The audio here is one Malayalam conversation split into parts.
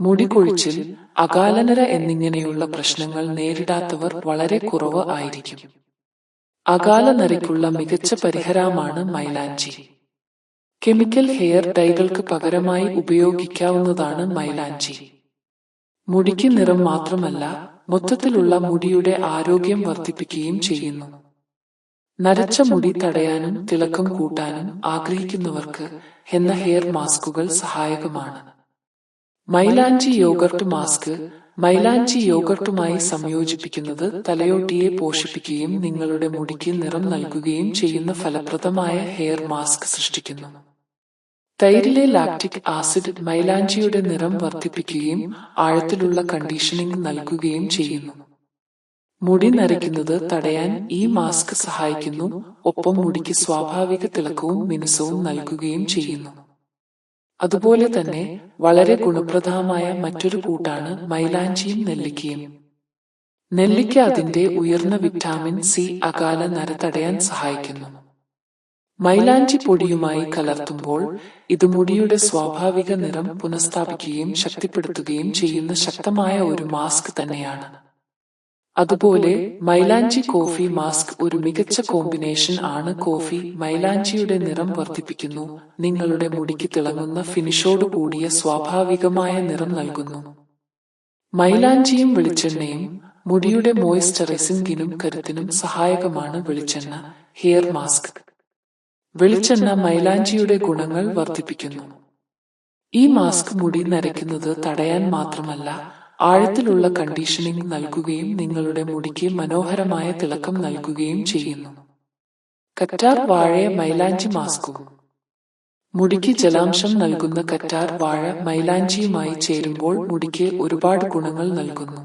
മുടി കൊഴിച്ചിൽ, അകാലനര എന്നിങ്ങനെയുള്ള പ്രശ്നങ്ങൾ നേരിടാത്തവർ വളരെ കുറവ് ആയിരിക്കും. അകാലനരയ്ക്കുള്ള മികച്ച പരിഹാരമാണ് മൈലാഞ്ചി. കെമിക്കൽ ഹെയർ ഡൈകൾക്ക് പകരമായി ഉപയോഗിക്കാവുന്നതാണ് മൈലാഞ്ചി. മുടിക്ക് നിറം മാത്രമല്ല, മൊത്തത്തിലുള്ള മുടിയുടെ ആരോഗ്യം വർദ്ധിപ്പിക്കുകയും ചെയ്യുന്നു. നരച്ച മുടി തടയാനും തിളക്കം കൂട്ടാനും ആഗ്രഹിക്കുന്നവർക്ക് ഹെന്ന ഹെയർ മാസ്കുകൾ സഹായകമാണ്. മൈലാഞ്ചി യോഗർട്ട് മാസ്ക്. മൈലാഞ്ചി യോഗർട്ടുമായി സംയോജിപ്പിക്കുന്നത് തലയോട്ടിയെ പോഷിപ്പിക്കുകയും നിങ്ങളുടെ മുടിക്ക് നിറം നൽകുകയും ചെയ്യുന്ന ഫലപ്രദമായ ഹെയർ മാസ്ക് സൃഷ്ടിക്കുന്നു. തൈരിലെ ലാക്റ്റിക് ആസിഡ് മൈലാഞ്ചിയുടെ നിറം വർദ്ധിപ്പിക്കുകയും ആഴത്തിലുള്ള കണ്ടീഷനിംഗ് നൽകുകയും ചെയ്യുന്നു. മുടി നരയ്ക്കുന്നത് തടയാൻ ഈ മാസ്ക് സഹായിക്കുന്നു, ഒപ്പം മുടിക്ക് സ്വാഭാവിക തിളക്കവും മിനുസവും നൽകുകയും ചെയ്യുന്നു. അതുപോലെ തന്നെ വളരെ ഗുണപ്രദമായ മറ്റൊരു കൂട്ടാണ് മൈലാഞ്ചിയും നെല്ലിക്കയും. നെല്ലിക്ക അതിന്റെ ഉയർന്ന വിറ്റാമിൻ സി അകാല നര തടയാൻ സഹായിക്കുന്നു. മൈലാഞ്ചി പൊടിയുമായി കലർത്തുമ്പോൾ ഇത് മുടിയുടെ സ്വാഭാവിക നിറം പുനഃസ്ഥാപിക്കുകയും ശക്തിപ്പെടുത്തുകയും ചെയ്യുന്ന ശക്തമായ ഒരു മാസ്ക് തന്നെയാണ്. അതുപോലെ മൈലാഞ്ചി കോഫി മാസ്ക് ഒരു മികച്ച കോമ്പിനേഷൻ ആണ്. കോഫി മൈലാഞ്ചിയുടെ നിറം വർദ്ധിപ്പിക്കുന്നു, നിങ്ങളുടെ മുടിക്ക് തിളങ്ങുന്ന ഫിനിഷോട് കൂടിയ സ്വാഭാവികമായ നിറം നൽകുന്നു. മൈലാഞ്ചിയും വെളിച്ചെണ്ണയും മുടിയുടെ മോയ്സ്ചറൈസിംഗിനും കരുത്തിനും സഹായകമാണ്. വെളിച്ചെണ്ണ ഹെയർ മാസ്ക്. വെളിച്ചെണ്ണ മൈലാഞ്ചിയുടെ ഗുണങ്ങൾ വർദ്ധിപ്പിക്കുന്നു. ഈ മാസ്ക് മുടി നരയ്ക്കുന്നത് തടയാൻ മാത്രമല്ല, ആഴത്തിലുള്ള കണ്ടീഷനിംഗ് നൽകുകയും നിങ്ങളുടെ മുടിക്ക് മനോഹരമായ തിളക്കം നൽകുകയും ചെയ്യുന്നു. കറ്റാർ വാഴ മൈലാഞ്ചി മാസ്കും. മുടിക്ക് ജലാംശം നൽകുന്ന കറ്റാർ വാഴ മൈലാഞ്ചിയുമായി ചേരുമ്പോൾ മുടിക്ക് ഒരുപാട് ഗുണങ്ങൾ നൽകുന്നു.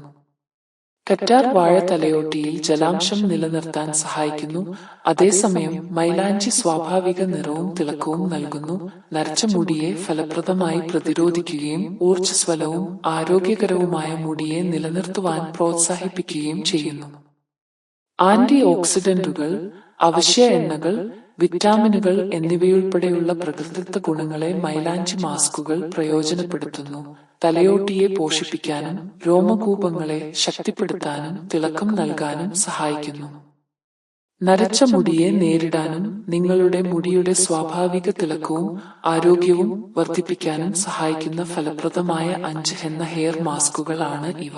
കറ്റാർ വാഴ തലയോട്ടിയിൽ ജലാംശം നിലനിർത്താൻ സഹായിക്കുന്നു, അതേസമയം മൈലാഞ്ചി സ്വാഭാവിക നിറവും തിളക്കവും നൽകുന്നു. നരച്ച മുടിയെ ഫലപ്രദമായി പ്രതിരോധിക്കുകയും ഊർജ്ജസ്വലവും ആരോഗ്യകരവുമായ മുടിയെ നിലനിർത്തുവാൻ പ്രോത്സാഹിപ്പിക്കുകയും ചെയ്യുന്നു. ആന്റി ഓക്സിഡന്റുകൾ, അവശ്യ എണ്ണകൾ, വിറ്റാമിനുകൾ എന്നിവയുൾപ്പെടെയുള്ള പ്രകൃതിദത്ത ഗുണങ്ങളെ മൈലാഞ്ചി മാസ്കുകൾ പ്രയോജനപ്പെടുത്തുന്നു. തലയോട്ടിയെ പോഷിപ്പിക്കാനും രോമകൂപങ്ങളെ ശക്തിപ്പെടുത്താനും തിളക്കം നൽകാനും സഹായിക്കുന്നു. നരച്ച മുടിയെ നേരിടാനും നിങ്ങളുടെ മുടിയുടെ സ്വാഭാവിക തിളക്കവും ആരോഗ്യവും വർദ്ധിപ്പിക്കാനും സഹായിക്കുന്ന ഫലപ്രദമായ 5 ഹെന്ന ഹെയർ മാസ്കുകൾ ആണ് ഇവ.